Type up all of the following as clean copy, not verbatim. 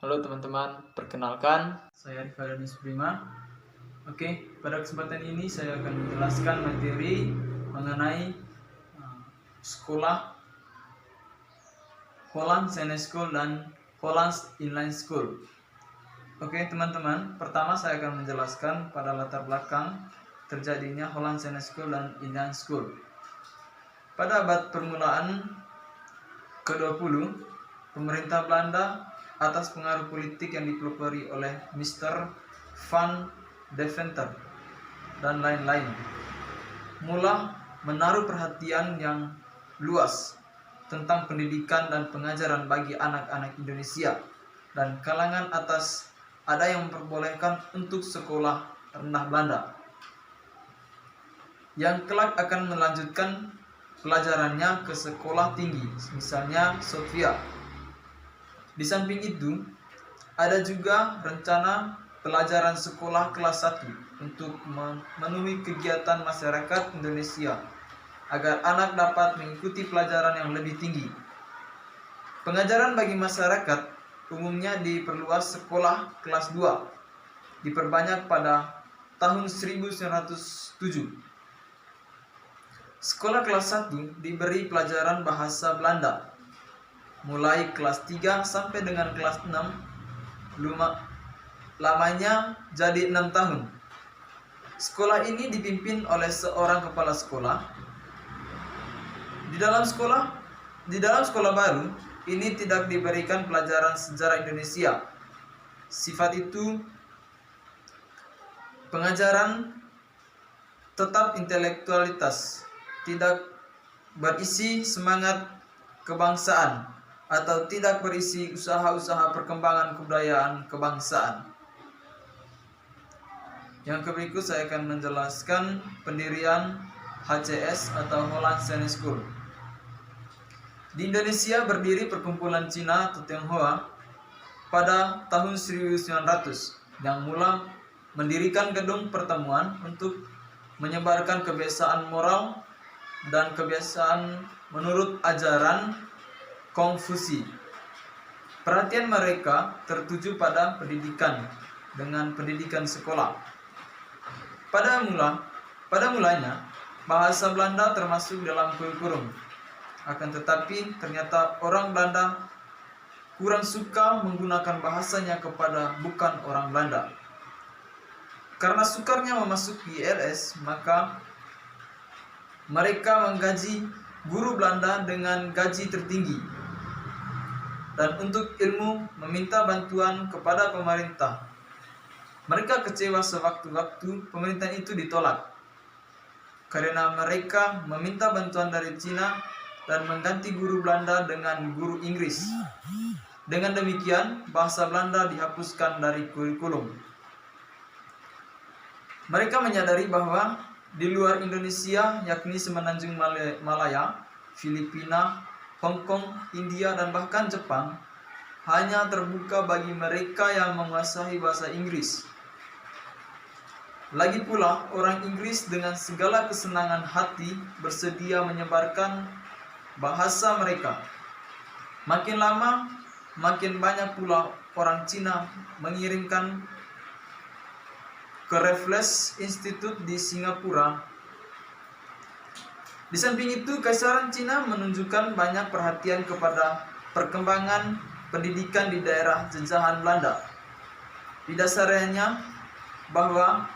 Halo teman-teman, perkenalkan saya Rifadhanus Prima. Oke, pada kesempatan ini saya akan menjelaskan materi mengenai sekolah Holland Science School dan Holland Inline School. Oke teman-teman, pertama saya akan menjelaskan pada latar belakang terjadinya Holland Science School dan Inline School. Pada abad permulaan ke-20, pemerintah Belanda atas pengaruh politik yang dipelopori oleh Mr. Van Deventer dan lain-lain, mula menaruh perhatian yang luas tentang pendidikan dan pengajaran bagi anak-anak Indonesia, dan kalangan atas ada yang memperbolehkan untuk sekolah rendah Belanda yang kelak akan melanjutkan pelajarannya ke sekolah tinggi, misalnya Sofia. Di samping itu, ada juga rencana pelajaran sekolah kelas 1 untuk memenuhi kegiatan masyarakat Indonesia agar anak dapat mengikuti pelajaran yang lebih tinggi. Pengajaran bagi masyarakat umumnya diperluas sekolah kelas 2, diperbanyak pada tahun 1907. Sekolah kelas 1 diberi pelajaran bahasa Belanda mulai kelas 3 sampai dengan kelas 6, lamanya jadi 6 tahun. Sekolah ini dipimpin oleh seorang kepala sekolah. Di dalam sekolah baru ini tidak diberikan pelajaran sejarah Indonesia. Sifat itu pengajaran tetap intelektualitas, tidak berisi semangat kebangsaan atau tidak berisi usaha-usaha perkembangan kebudayaan kebangsaan. Yang berikut saya akan menjelaskan pendirian HCS atau Holland Science School. Di Indonesia berdiri perkumpulan Cina atau Tionghoa pada tahun 1900 yang mula mendirikan gedung pertemuan untuk menyebarkan kebiasaan moral dan kebiasaan menurut ajaran Konfusi. Perhatian mereka tertuju pada pendidikan dengan pendidikan sekolah. Pada mulanya bahasa Belanda termasuk dalam kurikulum. Akan tetapi ternyata orang Belanda kurang suka menggunakan bahasanya kepada bukan orang Belanda. Karena sukarnya memasuki ILS, maka mereka menggaji guru Belanda dengan gaji tertinggi, dan untuk ilmu meminta bantuan kepada pemerintah. Mereka kecewa sewaktu-waktu pemerintah itu ditolak, karena mereka meminta bantuan dari Cina dan mengganti guru Belanda dengan guru Inggris. Dengan demikian, bahasa Belanda dihapuskan dari kurikulum. Mereka menyadari bahwa di luar Indonesia, yakni Semenanjung Malaya, Filipina, Hong Kong, India, dan bahkan Jepang, hanya terbuka bagi mereka yang menguasai bahasa Inggris. Lagi pula, orang Inggris dengan segala kesenangan hati bersedia menyebarkan bahasa mereka. Makin lama, makin banyak pula orang Cina mengirimkan ke Raffles Institute di Singapura. Di samping itu, Kaisaran Cina menunjukkan banyak perhatian kepada perkembangan pendidikan di daerah jajahan Belanda. Didasarnya bahwa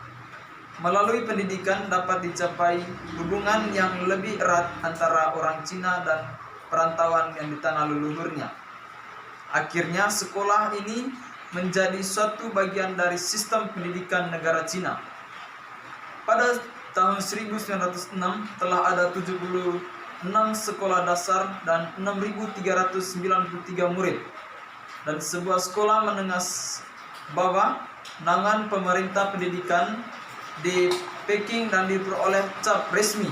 melalui pendidikan dapat dicapai hubungan yang lebih erat antara orang Cina dan perantauan yang di tanah leluhurnya. Akhirnya sekolah ini menjadi suatu bagian dari sistem pendidikan negara Cina. Pada tahun 1906 telah ada 76 sekolah dasar dan 6.393 murid, dan sebuah sekolah menengah bawah naungan pemerintah pendidikan di Peking dan diperoleh cap resmi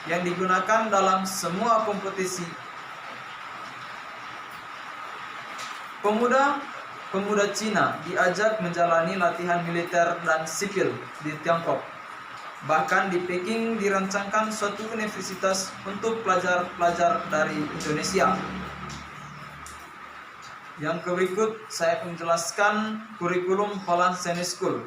yang digunakan dalam semua kompetisi. Pemuda Cina diajak menjalani latihan militer dan sipil di Tiongkok. Bahkan di Peking dirancangkan suatu universitas untuk pelajar-pelajar dari Indonesia. Yang berikut saya menjelaskan kurikulum Holland Science School.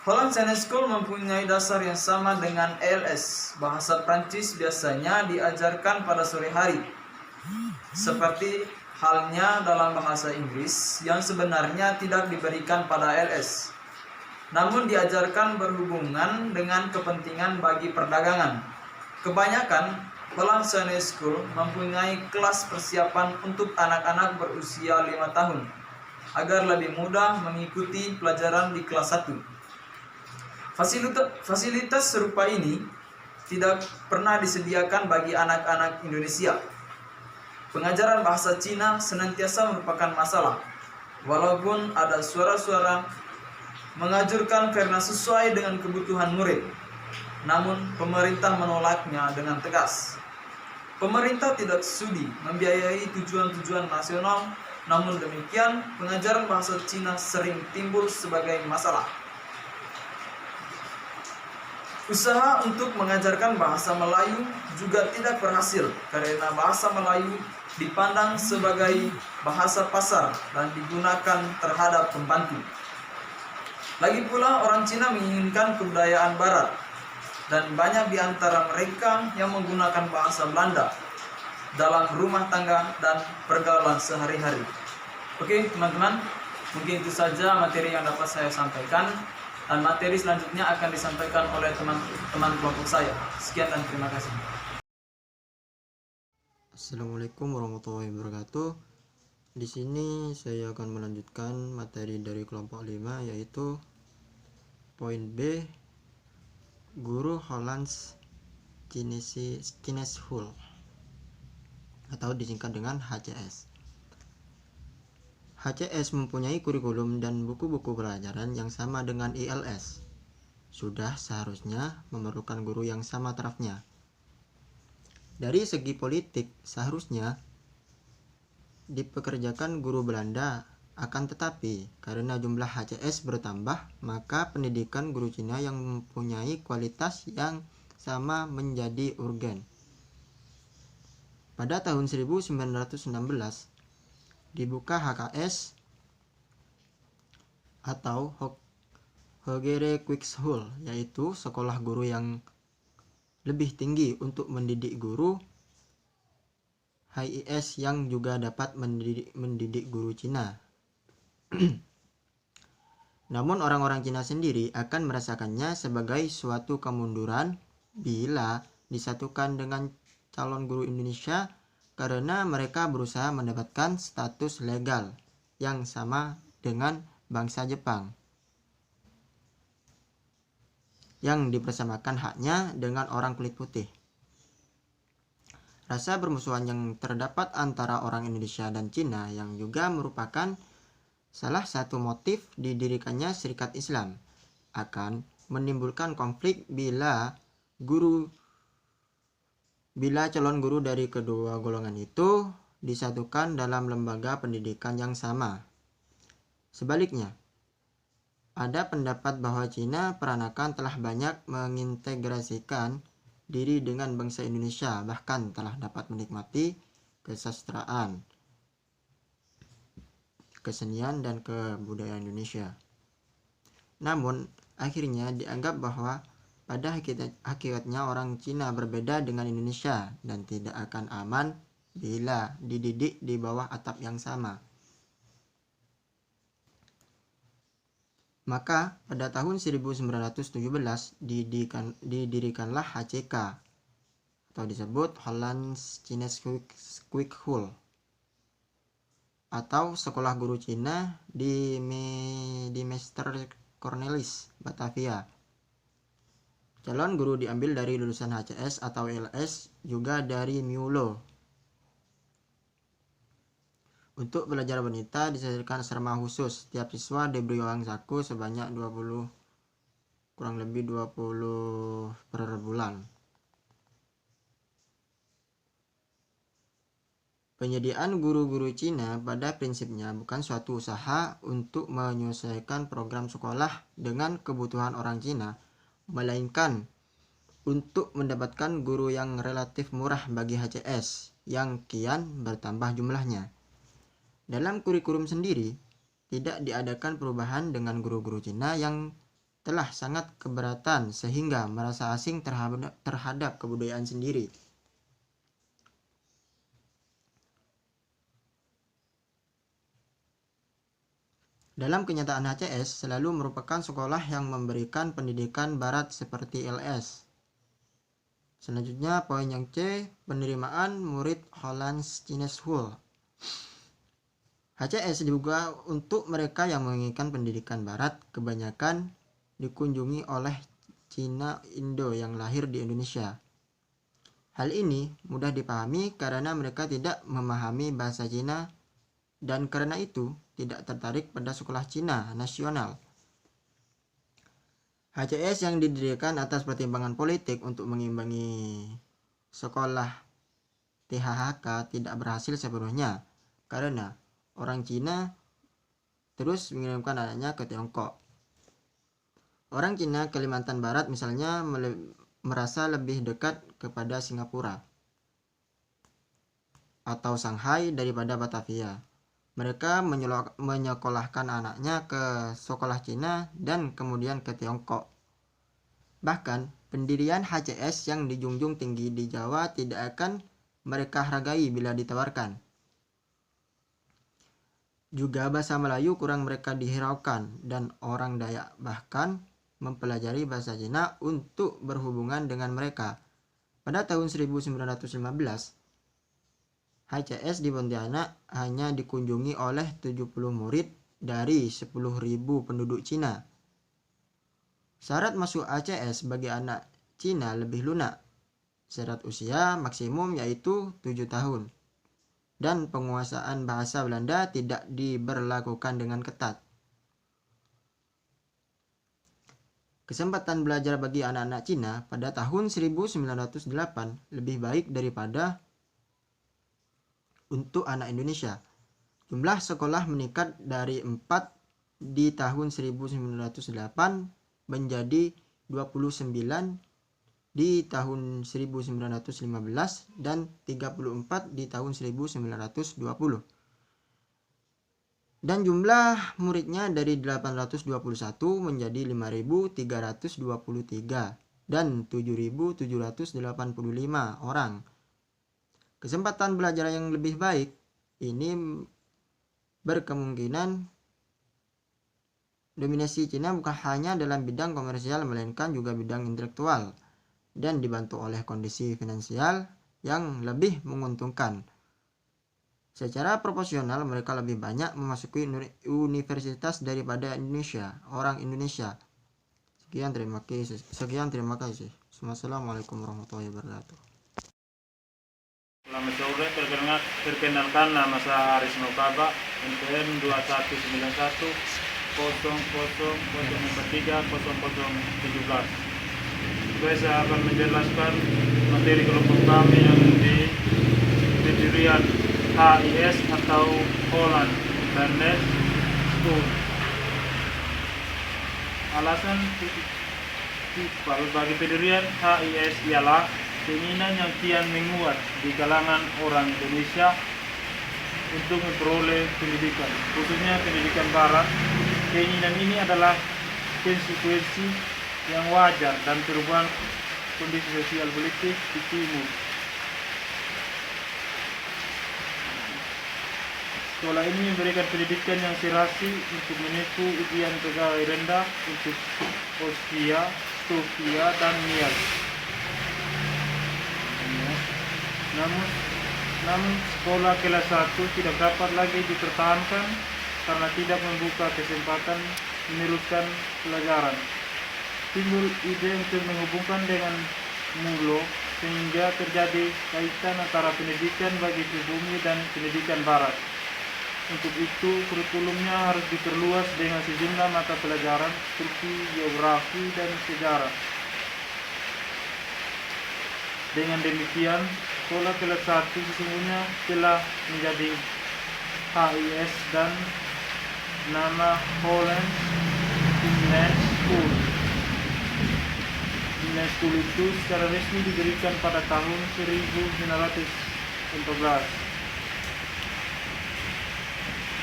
Holland Science School mempunyai dasar yang sama dengan ELS. Bahasa Prancis biasanya diajarkan pada sore hari, seperti halnya dalam bahasa Inggris yang sebenarnya tidak diberikan pada ELS, namun diajarkan berhubungan dengan kepentingan bagi perdagangan. Kebanyakan Holland Science School mempunyai kelas persiapan untuk anak-anak berusia 5 tahun agar lebih mudah mengikuti pelajaran di kelas 1. Fasilitas serupa ini tidak pernah disediakan bagi anak-anak Indonesia. Pengajaran bahasa Cina senantiasa merupakan masalah, walaupun ada suara-suara menganjurkan karena sesuai dengan kebutuhan murid. Namun pemerintah menolaknya dengan tegas. Pemerintah tidak sudi membiayai tujuan-tujuan nasional, namun demikian pengajaran bahasa Cina sering timbul sebagai masalah. Usaha untuk mengajarkan bahasa Melayu juga tidak berhasil karena bahasa Melayu dipandang sebagai bahasa pasar dan digunakan terhadap pembantu. Lagi pula orang Cina menginginkan kebudayaan Barat, dan banyak di antara mereka yang menggunakan bahasa Belanda dalam rumah tangga dan pergaulan sehari-hari. Oke teman-teman, mungkin itu saja materi yang dapat saya sampaikan, dan materi selanjutnya akan disampaikan oleh teman-teman kelompok saya. Sekian dan terima kasih. Assalamualaikum warahmatullahi wabarakatuh. Di sini saya akan melanjutkan materi dari kelompok 5, yaitu poin B, Guru Holland's Chinese School atau disingkat dengan HCS. HCS mempunyai kurikulum dan buku-buku pelajaran yang sama dengan ILS. Sudah seharusnya memerlukan guru yang sama tarafnya. Dari segi politik, seharusnya dipekerjakan guru Belanda, akan tetapi karena jumlah HCS bertambah, maka pendidikan guru Cina yang mempunyai kualitas yang sama menjadi urgen. Pada tahun 1916, dibuka HKS atau Hogere Quick School, yaitu sekolah guru yang lebih tinggi untuk mendidik guru HIS yang juga dapat mendidik guru Cina. Namun orang-orang Cina sendiri akan merasakannya sebagai suatu kemunduran bila disatukan dengan calon guru Indonesia, karena mereka berusaha mendapatkan status legal yang sama dengan bangsa Jepang yang dipersamakan haknya dengan orang kulit putih. Rasa bermusuhan yang terdapat antara orang Indonesia dan Cina yang juga merupakan salah satu motif didirikannya Serikat Islam akan menimbulkan konflik bila calon guru dari kedua golongan itu disatukan dalam lembaga pendidikan yang sama. Sebaliknya, ada pendapat bahwa Cina peranakan telah banyak mengintegrasikan diri dengan bangsa Indonesia, bahkan telah dapat menikmati kesastraan, kesenian, dan kebudayaan Indonesia. Namun, akhirnya dianggap bahwa pada hakikatnya orang Cina berbeda dengan Indonesia dan tidak akan aman bila dididik di bawah atap yang sama. Maka pada tahun 1917 didirikanlah HCK atau disebut Holland's Chinese Quick School atau Sekolah Guru Cina di Meester Cornelis, Batavia. Calon guru diambil dari lulusan HCS atau LS, juga dari Mulo. Untuk belajar wanita disediakan asrama khusus. Setiap siswa diberi uang saku sebanyak kurang lebih 20 per bulan. Penyediaan guru-guru Cina pada prinsipnya bukan suatu usaha untuk menyesuaikan program sekolah dengan kebutuhan orang Cina, melainkan untuk mendapatkan guru yang relatif murah bagi HCS yang kian bertambah jumlahnya. Dalam kurikulum sendiri, tidak diadakan perubahan dengan guru-guru Cina yang telah sangat keberatan sehingga merasa asing terhadap kebudayaan sendiri. Dalam kenyataan HCS selalu merupakan sekolah yang memberikan pendidikan barat seperti LS. Selanjutnya poin yang C, penerimaan murid Holland's Chinese School. HCS dibuka untuk mereka yang menginginkan pendidikan barat, kebanyakan dikunjungi oleh Cina Indo yang lahir di Indonesia. Hal ini mudah dipahami karena mereka tidak memahami bahasa Cina dan karena itu tidak tertarik pada sekolah Cina nasional. HCS yang didirikan atas pertimbangan politik untuk mengimbangi sekolah THHK tidak berhasil sepenuhnya karena orang Cina terus mengirimkan anaknya ke Tiongkok. Orang Cina Kalimantan Barat misalnya merasa lebih dekat kepada Singapura atau Shanghai daripada Batavia. Mereka menyekolahkan anaknya ke sekolah Cina dan kemudian ke Tiongkok. Bahkan, pendirian HCS yang dijunjung tinggi di Jawa tidak akan mereka hargai bila ditawarkan. Juga bahasa Melayu kurang mereka dihiraukan dan orang Dayak bahkan mempelajari bahasa Cina untuk berhubungan dengan mereka. Pada tahun 1915, HCS di Pontianak hanya dikunjungi oleh 70 murid dari 10.000 penduduk Cina. Syarat masuk HCS bagi anak Cina lebih lunak. Syarat usia maksimum yaitu 7 tahun. Dan penguasaan bahasa Belanda tidak diberlakukan dengan ketat. Kesempatan belajar bagi anak-anak Cina pada tahun 1908 lebih baik daripada untuk anak Indonesia. Jumlah sekolah meningkat dari 4 di tahun 1908 menjadi 29 di tahun 1915 dan 34 di tahun 1920. Dan jumlah muridnya dari 821 menjadi 5.323 dan 7.785 orang. Kesempatan belajar yang lebih baik ini berkemungkinan dominasi Cina bukan hanya dalam bidang komersial melainkan juga bidang intelektual dan dibantu oleh kondisi finansial yang lebih menguntungkan. Secara proporsional mereka lebih banyak memasuki universitas daripada orang Indonesia. Sekian terima kasih. Wassalamualaikum warahmatullahi wabarakatuh. Selamat sore, perkenalkan nama saya Aris Nokaba, NPM 2191 0003 0017. Saya akan menjelaskan materi kelompok kami yang di pendirian HIS atau Holland Internet School. Alasan bagi pendirian HIS ialah keinginan yang kian menguat di kalangan orang Indonesia untuk memperoleh pendidikan, khususnya pendidikan barat. Keinginan ini adalah konsekuensi yang wajar dan perubahan kondisi sosial politik di timur. Sekolah ini memberikan pendidikan yang serasi untuk menipu ujian pegawai rendah untuk Oskia, Sofia, dan Nias. Namun sekolah kelas 1 tidak dapat lagi dipertahankan karena tidak membuka kesempatan meneruskan pelajaran. Timbul ide untuk menghubungkan dengan Mulo sehingga terjadi kaitan antara pendidikan bagi pribumi dan pendidikan barat. Untuk itu kurikulumnya harus diperluas dengan sejumlah mata pelajaran seperti geografi dan sejarah. Dengan demikian, sekolah kelas 1 sesungguhnya telah menjadi HIS dan nama Holland Inland School. Inland School itu secara resmi didirikan pada tahun 1914.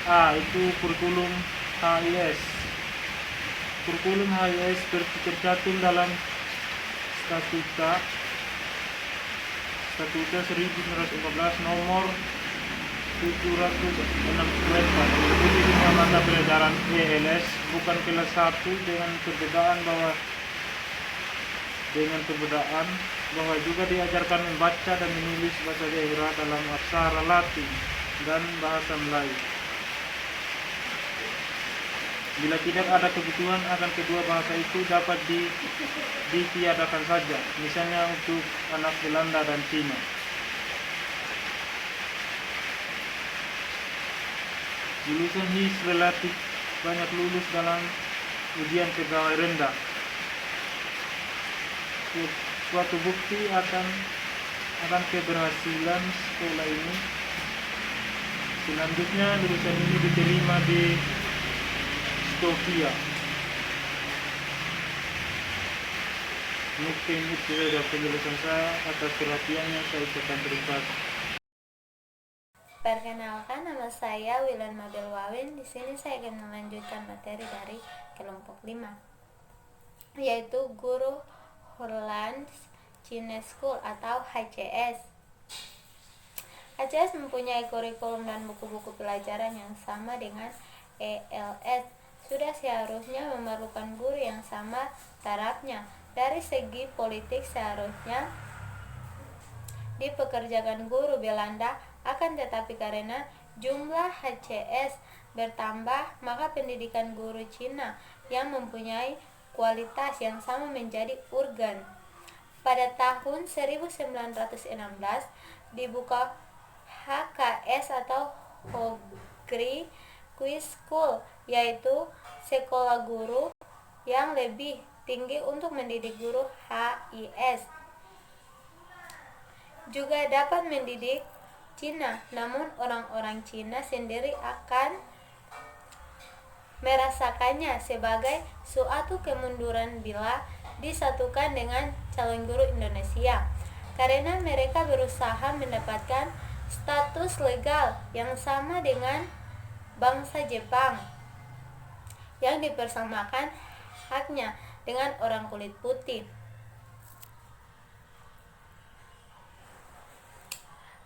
A. Itu kurikulum HIS. Kurikulum HIS seperti tercantum dalam Statuta 1914 nomor 764. Mengikuti semua mata pelajaran ELS bukan kelas 1 dengan perbedaan bahwa juga diajarkan membaca dan menulis bahasa daerah dalam aksara Latin dan bahasa Melayu. Bila tidak ada kebutuhan akan kedua bahasa itu dapat ditiadakan saja, misalnya untuk anak Belanda dan Cina. Lulusan HIS relatif banyak lulus dalam ujian pegawai rendah. Suatu bukti akan keberhasilan sekolah ini. Selanjutnya lulusan ini diterima di Sofia. Mungkin itu saja penjelasan saya. Atas perhatiannya saya ucapkan terima kasih. Perkenalkan, nama saya Wilan Mabel Wawin. Di sini saya akan melanjutkan materi dari kelompok 5, yaitu Guru Hollands Chinese School atau HCS. HCS mempunyai kurikulum dan buku-buku pelajaran yang sama dengan ELS. Sudah seharusnya memerlukan guru yang sama tarafnya. Dari segi politik seharusnya dipekerjakan guru Belanda, akan tetapi karena jumlah HCS bertambah, maka pendidikan guru Cina yang mempunyai kualitas yang sama menjadi urgen. Pada tahun 1916 dibuka HKS atau Hogri Quiz School, yaitu sekolah guru yang lebih tinggi untuk mendidik guru HIS. Juga dapat mendidik Cina, namun orang-orang Cina sendiri akan merasakannya sebagai suatu kemunduran bila disatukan dengan calon guru Indonesia, karena mereka berusaha mendapatkan status legal yang sama dengan bangsa Jepang yang dipersamakan haknya dengan orang kulit putih.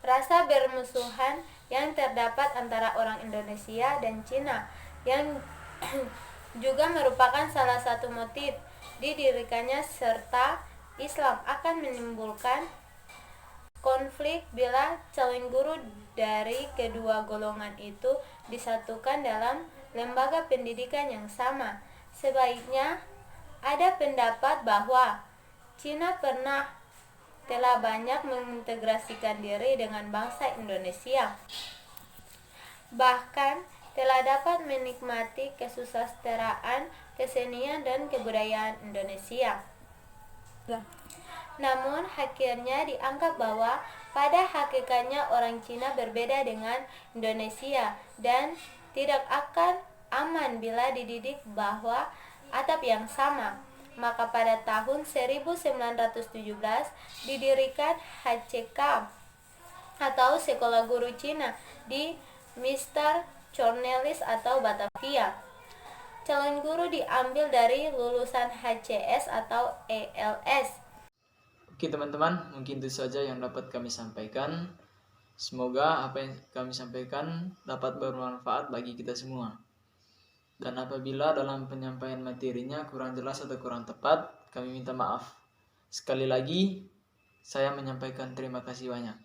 Rasa bermusuhan yang terdapat antara orang Indonesia dan Cina yang juga merupakan salah satu motif didirikannya serta Islam akan menimbulkan konflik bila calon guru dari kedua golongan itu disatukan dalam lembaga pendidikan yang sama. Sebaiknya ada pendapat bahwa Cina telah banyak mengintegrasikan diri dengan bangsa Indonesia, bahkan telah dapat menikmati kesusastraan, kesenian, dan kebudayaan Indonesia. Namun akhirnya dianggap bahwa pada hakikatnya orang Cina berbeda dengan Indonesia dan tidak akan aman bila dididik bahwa atap yang sama. Maka pada tahun 1917 didirikan HCK atau Sekolah Guru Cina di Mr. Cornelis atau Batavia. Calon guru diambil dari lulusan HCS atau ELS. Oke teman-teman, mungkin itu saja yang dapat kami sampaikan. Semoga apa yang kami sampaikan dapat bermanfaat bagi kita semua. Dan apabila dalam penyampaian materinya kurang jelas atau kurang tepat, kami minta maaf. Sekali lagi, saya menyampaikan terima kasih banyak.